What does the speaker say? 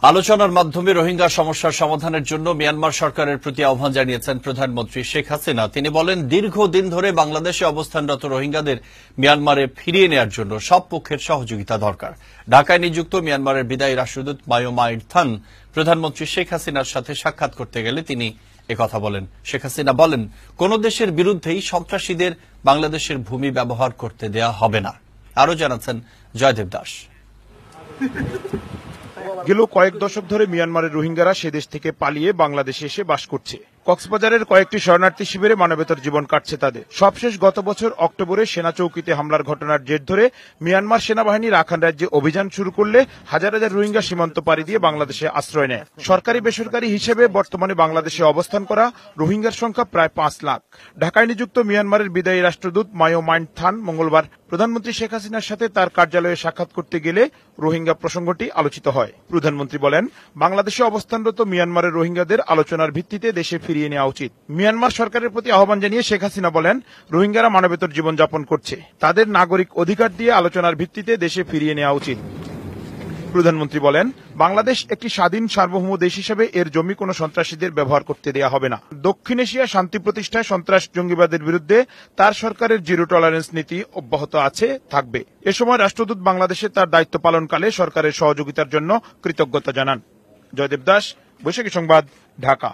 আলোচনার মাধ্যমে রোহিঙ্গা সমস্যার সমাধানের জন্য মিয়ানমার সরকারের প্রতি আহ্বান জানিয়েছেন প্রধানমন্ত্রী শেখ হাসিনা। তিনি বলেন, দীর্ঘদিন ধরে বাংলাদেশে অবস্থানরত রোহিঙ্গাদের মিয়ানমারে ফিরিয়ে নেওয়ার জন্য সব পক্ষের সহযোগিতা দরকার। ঢাকায় নিযুক্ত মিয়ানমারের বিদায়ী রাষ্ট্রদূত মায়ো মাইন্ড থান প্রধানমন্ত্রী শেখ হাসিনার সাথে সাক্ষাৎ করতে গেলে তিনি একথা বলেন। শেখ হাসিনা বলেন, কোন দেশের বিরুদ্ধেই সন্ত্রাসীদের বাংলাদেশের ভূমি ব্যবহার করতে দেয়া হবে না। আরও জানাচ্ছেন জয়দেব দাস। গেল কয়েক দশক ধরে মিয়ানমারের রোহিঙ্গারা সে দেশ থেকে পালিয়ে বাংলাদেশে এসে বাস করছে। কক্সবাজারের কয়েকটি শরণার্থী শিবিরে মানবেতর জীবন কাটছে তাদের। সবশেষ গত বছর অক্টোবরে সেনা চৌকিতে হামলার ঘটনার জের ধরে মিয়ানমার সেনাবাহিনী রাখাইন রাজ্যে অভিযান শুরু করলে হাজার হাজার রোহিঙ্গা সীমান্ত পাড়ি দিয়ে বাংলাদেশে আশ্রয় নেয়। সরকারি বেসরকারি হিসেবে বর্তমানে বাংলাদেশে অবস্থান করা রোহিঙ্গার সংখ্যা প্রায় 5 লাখ। ঢাকায় নিযুক্ত মিয়ানমারের বিদায়ী রাষ্ট্রদূত মায়ো মাইন্ড থান মঙ্গলবার প্রধানমন্ত্রী শেখ হাসিনার সাথে তার কার্যালয়ে সাক্ষাৎ করতে গেলে রোহিঙ্গা প্রসঙ্গটি আলোচিত হয়। প্রধানমন্ত্রী বলেন, বাংলাদেশে অবস্থানরত মিয়ানমারের রোহিঙ্গাদের আলোচনার ভিত্তিতে দেশে ফিরিয়ে নেওয়া উচিত। মিয়ানমার সরকারের প্রতি আহ্বান জানিয়ে শেখ হাসিনা বলেন, রোহিঙ্গারা মানবেতর জীবনযাপন করছে, তাদের নাগরিক অধিকার দিয়ে আলোচনার ভিত্তিতে দেশে ফিরিয়ে নেওয়া উচিত। প্রধানমন্ত্রী বলেন, বাংলাদেশ একটি স্বাধীন সার্বভৌম দেশ হিসেবে এর জমি কোনো সন্ত্রাসীদের ব্যবহার করতে দেয়া হবে না। দক্ষিণ এশিয়া শান্তি প্রতিষ্ঠায় সন্ত্রাস জঙ্গিবাদের বিরুদ্ধে তার সরকারের জিরো টলারেন্স নীতি অব্যাহত আছে, থাকবে। এ সময় রাষ্ট্রদূত বাংলাদেশে তার দায়িত্ব পালনকালে সরকারের সহযোগিতার জন্য কৃতজ্ঞতা জানান। জয়দেব দাস, বৈশাখী সংবাদ, ঢাকা।